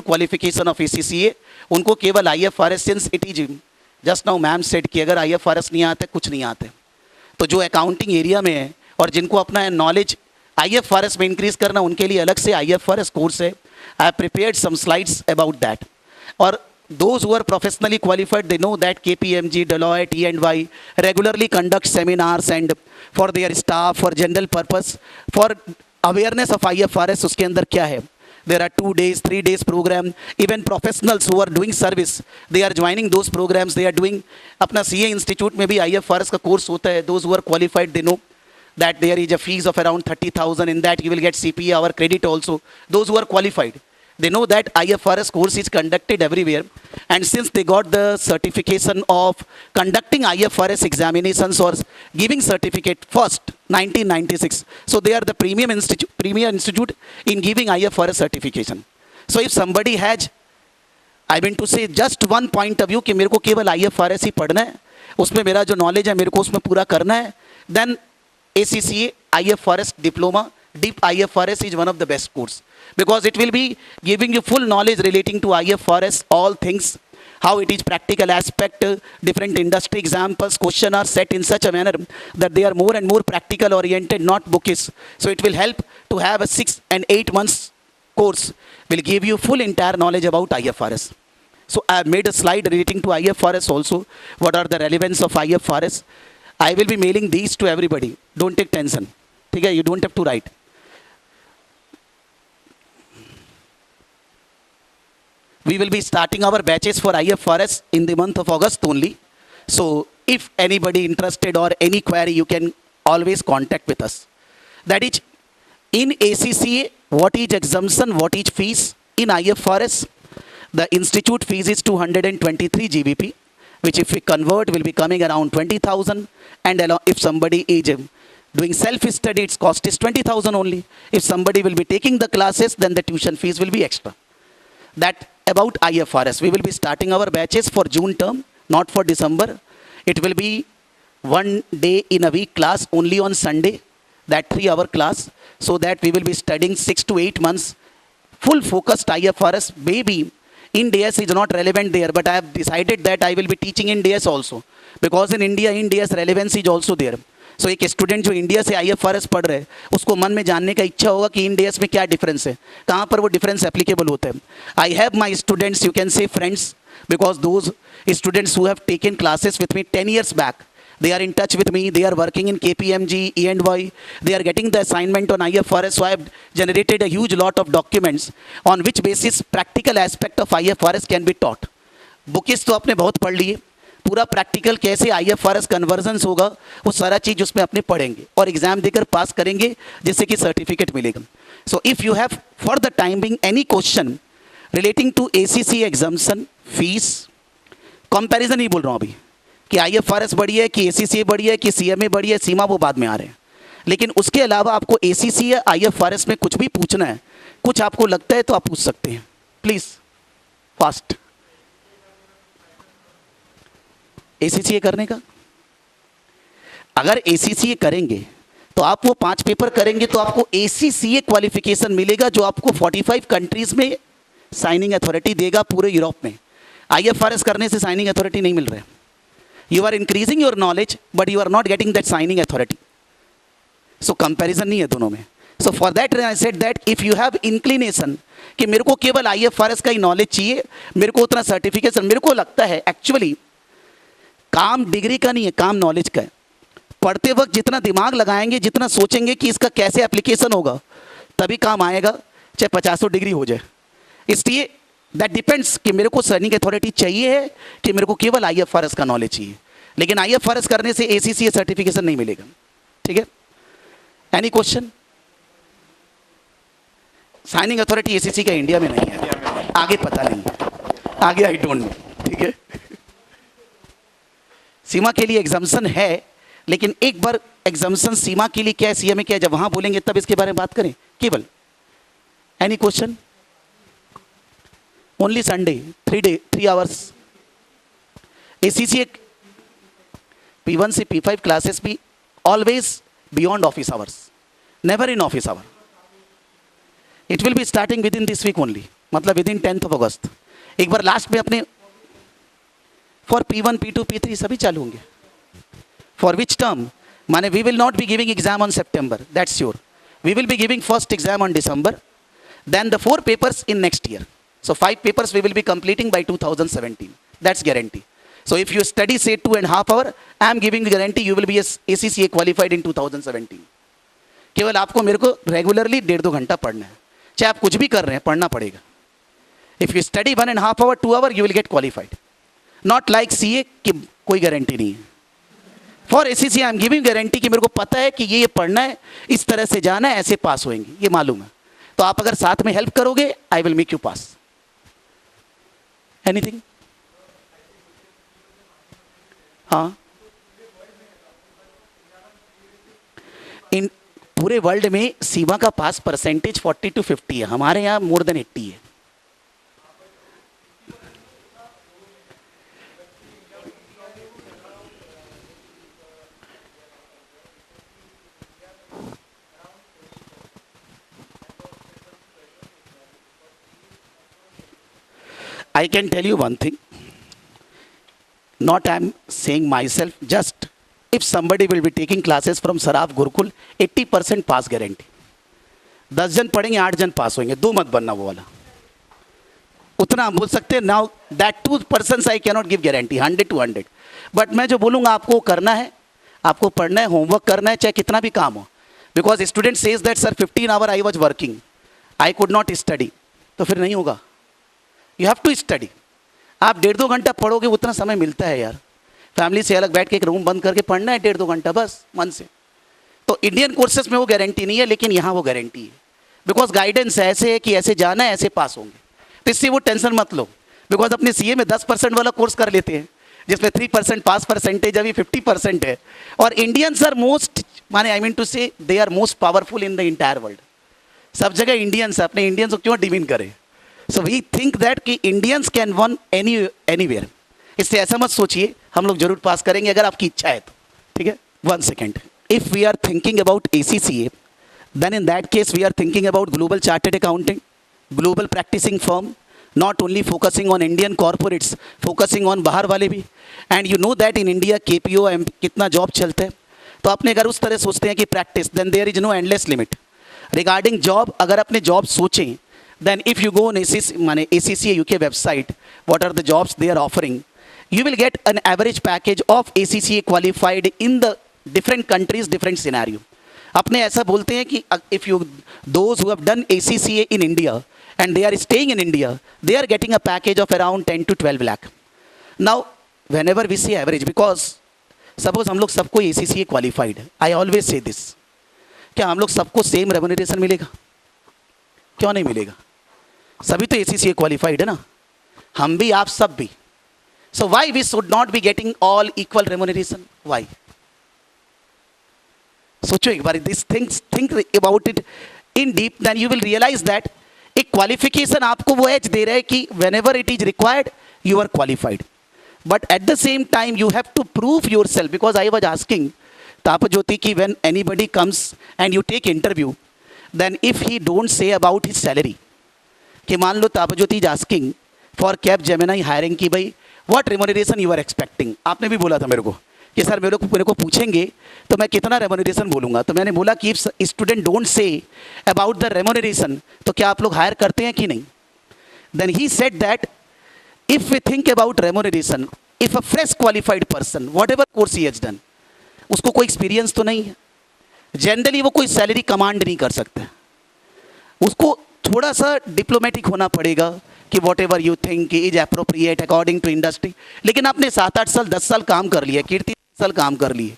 Qualification of ACCA, उनको केवल IFRS since it is just now ma'am said कि अगर IFRS नहीं आते कुछ नहीं आते। तो जो अकाउंटिंग एरिया में है और जिनको अपना नॉलेज IFRS में इंक्रीज करना, उनके लिए अलग से IFRS कोर्स है। I have prepared some slides about that. और those who are professionally qualified, they know that KPMG, Deloitte, E&Y regularly conduct seminars and for their staff, for general purpose, for awareness of IFRS। उसके अंदर क्या है, there are 2 days, 3 days program। even professionals who are doing service, they are joining those programs। they are doing अपना CA institute में भी IFRS का course होता है। those who are qualified, they know that there is a fees of around 30,000, in that you will get CPA or credit also। those who are qualified, they know that IFRS course is conducted everywhere, and since they got the certification of conducting IFRS examinations or giving certificate first 1996, so they are the premier institute in giving IFRS certification। so if somebody has, I mean to say, just one point of view कि मेरे को केवल IFRS ही पढ़ना है, उसमें मेरा जो knowledge है मेरे को उसमें पूरा करना है, then ACCA IFRS diploma, deep IFRS is one of the best course, because it will be giving you full knowledge relating to IFRS, all things, how it is practical aspect, different industry examples, question are set in such a manner that they are more and more practical oriented, not bookish। so it will help to have a 6 and 8 months course, will give you full entire knowledge about IFRS। so I have made a slide relating to IFRS also, what are the relevance of IFRS। I will be mailing these to everybody, don't take tension, ठीक है, you don't have to write। We will be starting our batches for IFRS in the month of August only। so if anybody interested or any query, you can always contact with us। that is, in ACCA, what is exemption, what is fees? in IFRS, the institute fees is 223 GBP, which if we convert will be coming around 20,000, and if somebody is doing self-study, its cost is 20,000 only। if somebody will be taking the classes, then the tuition fees will be extra। that about IFRS, we will be starting our batches for June term, not for December। it will be 1 day in a week class only on Sunday, that 3-hour class, so that we will be studying 6 to 8 months full focused IFRS। maybe Ind AS is not relevant there, but I have decided that I will be teaching Ind AS also, because in India Ind AS relevance is also there। so एक student जो India से IFRS पढ़ रहे हैं, उसको मन में जानने का इच्छा होगा कि इंड AS में क्या डिफरेंस है, कहाँ पर वो डिफरेंस एप्लीकेबल होता है। I have my students, you can say friends, because those students who have taken classes with me 10 years back, they are in touch with me, they are working in KPMG, E&Y, they are getting the assignment on IFRS। so I have generated a huge lot of documents on which basis practical aspect of IFRS can be taught। Bookish तो आपने बहुत पढ़ लिए, पूरा practical कैसे IFRS convergence होगा वो सारा चीज़ उसमें अपने पढ़ेंगे और एग्जाम देकर पास करेंगे, जिससे कि सर्टिफिकेट मिलेगा। So if you have for the time being any question relating to ACCA एग्जाम्सन, फीस कंपैरिजन ही बोल रहा हूँ अभी कि IFRS बढ़िया है कि ACCA बढ़िया है कि CMA बढ़िया है, सीमा वो बाद में आ रहे हैं। लेकिन उसके अलावा आपको ACCA IFRS में कुछ भी पूछना है, कुछ आपको लगता है तो आप पूछ सकते हैं, प्लीज़ फास्ट। ACCA करने का, अगर ACCA करेंगे तो आप वो 5 पेपर करेंगे तो आपको ACCA क्वालिफिकेशन मिलेगा, जो आपको 45 कंट्रीज में साइनिंग अथॉरिटी देगा पूरे यूरोप में। IFRS करने से साइनिंग अथॉरिटी नहीं मिल रहा है। You are increasing your knowledge but you are not getting that signing authority. So comparison नहीं है दोनों में। So for that I said that if you have inclination कि मेरे को केवल IFRS का ही नॉलेज चाहिए, मेरे को उतना सर्टिफिकेशन, मेरे को लगता है एक्चुअली काम डिग्री का नहीं है, काम नॉलेज का है। पढ़ते वक्त जितना दिमाग लगाएंगे, जितना सोचेंगे कि इसका कैसे एप्लीकेशन होगा, तभी काम आएगा, चाहे 50 डिग्री हो जाए। इसलिए दैट डिपेंड्स कि मेरे को साइनिंग अथॉरिटी चाहिए है कि मेरे को केवल IFRS का नॉलेज चाहिए। लेकिन IFRS करने से ACCA सर्टिफिकेशन नहीं मिलेगा। ठीक है, any question? Signing authority ACCA का इंडिया में नहीं है, आगे पता नहीं, आगे आई डोंट नो। ठीक है, सीमा के लिए एग्जाम्शन है, लेकिन एक बार एग्जाम्शन सीमा के लिए क्या है, CMA क्या है, जब वहां बोलेंगे तब इसके बारे में बात करें केवल। Any question? Only Sunday 3 hours। ACCA P1 से P5 क्लासेस भी always beyond office hours, never in office hour. It will be starting within this week only, मतलब within 10th of August। एक बार last में अपने for P1, P2, P3 सभी चालू होंगे। For which term, माने we will not be giving exam on September, that's sure. We will be giving first exam on December, then the 4 papers in next year. So 5 papers we will be completing by 2017, that's guarantee. So if you study say 2.5 hours, I am giving the guarantee you will be ACCA qualified in 2017। केवल आपको मेरे को regularly 1.5-2 घंटा पढ़ना है, चाहे आप कुछ भी कर रहे हैं पढ़ना पड़ेगा। If you study 1.5 hours 2 hours you will get qualified, not like CA कि कोई गारंटी नहीं है। For ACCA I am giving guarantee कि मेरे को पता है कि ये पढ़ना है, इस तरह से जाना है, ऐसे पास होएंगे, ये मालूम है। तो आप अगर साथ में हेल्प करोगे I will make you pass. Anything? हाँ, इन पूरे वर्ल्ड में सीमा का पास परसेंटेज 40 to 50 है, हमारे यहाँ मोर देन 80 है। I can tell you one thing, not I am saying myself, just if somebody will be taking classes from Saraf Gurukul, 80% pass guarantee। 10 जन पढ़ेंगे 8 जन पास होंगे, 2 मत बनना वो वाला, उतना हम बोल सकते हैं। Now that 2 persons I cannot give guarantee 100 to 100, but मैं जो बोलूँगा आपको करना है, आपको पढ़ना है, होमवर्क करना है, चाहे कितना भी काम हो। Because student says that sir 15 hours I was working, I could not study, तो फिर नहीं होगा। You have to study. आप 1.5-2 घंटा पढ़ोगे, उतना समय मिलता है यार, फैमिली से अलग बैठ के एक रूम बंद करके पढ़ना है 1.5-2 घंटा बस मन से। तो इंडियन कोर्सेज में वो गारंटी नहीं है, लेकिन यहाँ वो गारंटी है, बिकॉज गाइडेंस ऐसे है कि ऐसे जाना है, ऐसे पास होंगे। तो इससे वो टेंशन मत लो, बिकॉज अपने CA में 10% वाला कोर्स कर लेते हैं, जिसमें 3% पास परसेंटेज अभी 50% है। और इंडियंस आर मोस्ट, माने आई mean to say they are most powerful in the entire world. सब जगह इंडियंस, अपने इंडियंस को क्यों डिमीन करें? सो वी थिंक दैट कि इंडियंस कैन वन एनीवेयर। इससे ऐसा मत सोचिए, हम लोग जरूर पास करेंगे अगर आपकी इच्छा है तो, ठीक है। 1 second, if we are thinking about ACCA, then in that case we are thinking about global chartered accounting, global practicing firm, not only focusing on Indian corporates, focusing on बाहर वाले भी। and you know that in India KPO कितना job चलता है। तो अपने अगर उस तरह सोचते हैं कि practice, then there is no endless limit regarding job। अगर अपने जॉब सोचें, then if you go on ACCA UK website, what are the jobs they are offering, you will get an average package of ACCA qualified in the different countries, different scenario। अपने ऐसा बोलते हैं कि if you, those who have done ACCA in India and they are staying in India, they are getting a package of around 10 to 12 lakh। Now whenever we say average, because suppose हम लोग सबको ACCA qualified है, I always say this, क्या हम लोग सबको same remuneration मिलेगा? क्यों नहीं मिलेगा? सभी तो ACCA क्वालिफाइड है ना, हम भी आप सब भी। So why we should not be getting all equal remuneration? Why? सोचो एक बार, this think about it in deep, then you will realize that एक क्वालिफिकेशन आपको वो एज दे रहा है कि whenever it is required you are qualified, but at the same time you have to prove yourself, because I was asking Tapajyoti ki when anybody comes and you take interview, then if he don't say about his salary, कि मान लो Tapajyoti is asking for Capgemini hiring कि भाई what remuneration you are expecting, आपने भी बोला था मेरे को कि सर मेरे को पूछेंगे तो मैं कितना रेम्यूनरेशन बोलूँगा, तो मैंने बोला कि if student don't say about the remuneration तो क्या आप लोग हायर करते हैं कि नहीं? Then he said that if we think about remuneration, if a fresh qualified person, whatever course he has done, उसको कोई एक्सपीरियंस तो नहीं है, जनरली वो कोई सैलरी कमांड नहीं कर सकता, उसको थोड़ा सा डिप्लोमेटिक होना पड़ेगा कि whatever you think is appropriate according to industry. लेकिन आपने 7-8 साल 10 साल काम कर लिया, कीर्ति 10 साल काम कर लिए,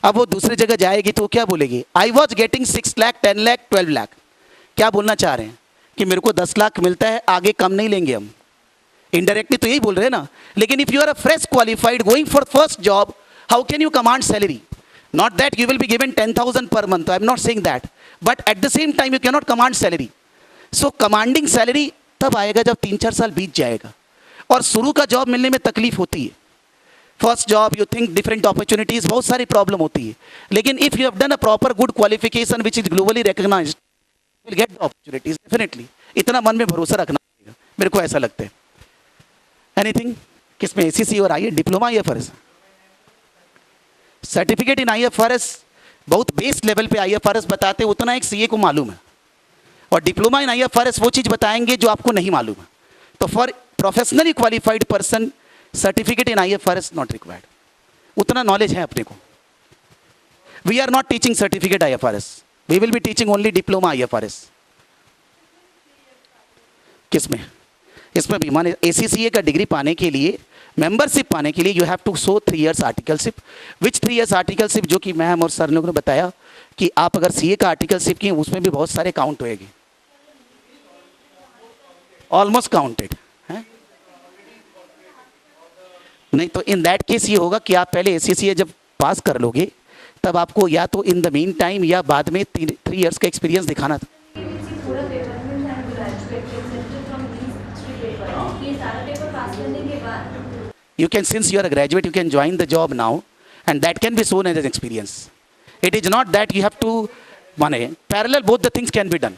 अब वो दूसरी जगह जाएगी तो क्या बोलेगी? I was getting 6 lakh 10 lakh 12 lakh. क्या बोलना चाह रहे हैं कि मेरे को 10 लाख मिलता है, आगे कम नहीं लेंगे हम? इनडायरेक्टली तो यही बोल रहे हैं ना। लेकिन if you are a fresh qualified going for first job, how can you command salary? Not that you will be given 10,000 per month, I am not saying that, but at the same time you can not command salary. So commanding salary तब आएगा जब 3-4 साल बीत जाएगा, और शुरू का job मिलने में तकलीफ होती है। First job you think different opportunities, बहुत सारी प्रॉब्लम होती है। लेकिन if you have done a proper good qualification which is globally recognised, will get the opportunities definitely. इतना मन में भरोसा रखना पड़ेगा, मेरे को ऐसा लगता है। एनीथिंग किसमें, एसीसी और आई diploma IFRS, certificate in IFRS बहुत बेस लेवल पे IFRS बताते हैं, उतना एक CA को मालूम है, और डिप्लोमा इन IFRS वो चीज़ बताएंगे जो आपको नहीं मालूम है। तो for professionally qualified person certificate in IFRS not required, उतना नॉलेज है अपने को। We are not teaching certificate IFRS, we will be teaching only diploma IFRS। किसमें, इसमें भी माने ACCA का डिग्री पाने के लिए, मेंबरशिप पाने के लिए you have to show 3 years articleship, which 3 years articleship, जो कि मैम और सर लोगों ने बताया कि आप अगर CA का आर्टिकलशिप किए उसमें भी बहुत सारे काउंट होएगी, ऑलमोस्ट काउंटेड है। नहीं तो इन दैट केस ये होगा कि आप पहले ACCA जब पास कर लोगे तब आपको या तो इन द मीन टाइम या बाद में 3 years का एक्सपीरियंस दिखाना था। You can, since you are a graduate, you can join the job now, and that can be shown as an experience. It is not that you have to, माने parallel both the things can be done.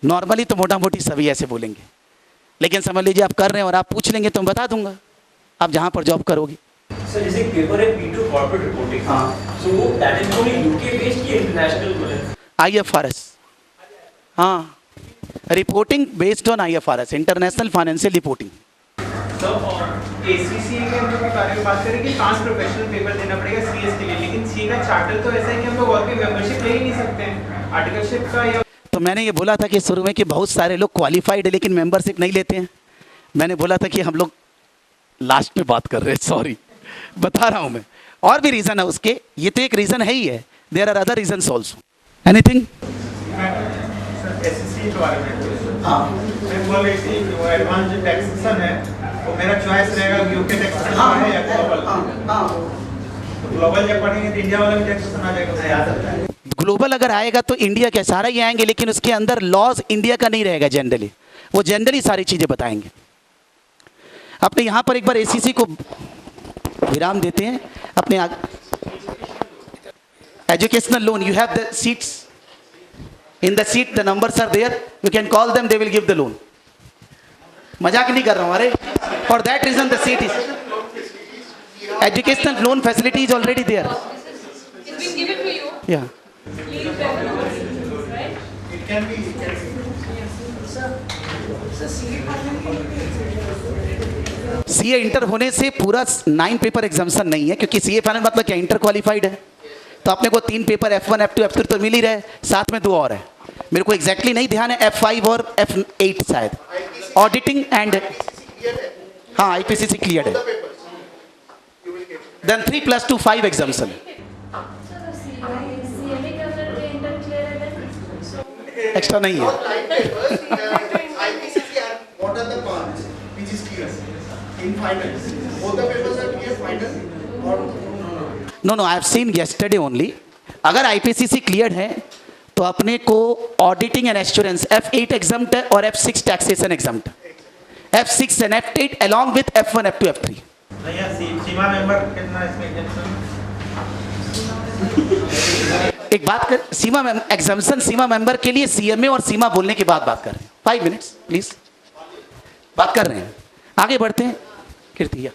Normally तो मोटा मोटी सभी ऐसे बोलेंगे, लेकिन समझ लीजिए आप कर रहे हैं और आप पूछ लेंगे तो मैं बता दूंगा आप जहाँ पर जॉब करोगे। सर जैसे पेपर है P2 corporate reporting, so that is only UK based की इंटरनेशनल IFRS, हाँ, reporting based on IFRS, international financial reporting. तो ACCA के हम लोग के बारे में बात करें कि 5 प्रोफेशनल पेपर देना पड़ेगा CS के लिए, लेकिन CA का चार्टर तो ऐसा है कि हम लोग और भी मेंबरशिप ले ही नहीं सकते हैं आर्टिकलशिप का। या तो मैंने ये बोला था कि शुरू में कि बहुत सारे लोग क्वालिफाइड है लेकिन मेंबरशिप नहीं लेते हैं। मैंने बोला था कि हम लोग लास्ट में बात कर रहे हैं, सॉरी बता रहा हूँ मैं, और भी रीज़न है उसके, ये तो एक रीज़न है ही है, there are other reasons also. Anything SSC के बारे में, हाँ मैं बोल रही थी कि वो एडवांस जो टैक्सेशन है वो मेरा चॉइस रहेगा यूके टैक्सेशन है या ग्लोबल। ग्लोबल जब पढ़ेंगे तो इंडिया वाला भी टैक्सेशन आ जाएगा, याद आता है। ग्लोबल अगर आएगा तो इंडिया के सारा ही आएंगे, लेकिन उसके अंदर लॉज इंडिया का नहीं रहेगा जनरली, वो जनरली सारी चीज़ें बताएंगे। अपने यहाँ पर एक बार ACC को विराम देते हैं। अपने educational loan, you have the seats, in the seat the numbers are there, you can call them, they will give the loan. मजाक नहीं कर रहा हूँ, अरे for that reason the seat is educational loan facility is already there. या CA inter होने से पूरा 9 पेपर एग्जामिशन नहीं है, क्योंकि CA फाइनल मतलब क्या, इंटर क्वालिफाइड है, तो अपने को 3 पेपर F1 F2 F3 तो मिल ही रहे, साथ में 2 और है, मेरे को एग्जैक्टली नहीं ध्यान है, F5 और F8 शायद, ऑडिटिंग एंड, हाँ IPCC क्लियर है, देन 3+2 5 एग्जामिशन। एक्स्ट्रा नहीं है। No, I have seen yesterday only. अगर IPCC क्लियर्ड है तो अपने को auditing and assurance F8 examined है और F6 taxation examined, F6 and F8 along with F1 F2 F3। Seema member कितना इसमें एग्जाम्पशन? एक बात कर, सीमा एग्जाम्पशन सीमा मेंबर के लिए CMA और सीमा बोलने के बाद बात कर रहे हैं। 5 minutes प्लीज, बात कर रहे हैं, आगे बढ़ते हैं। कीर्ति।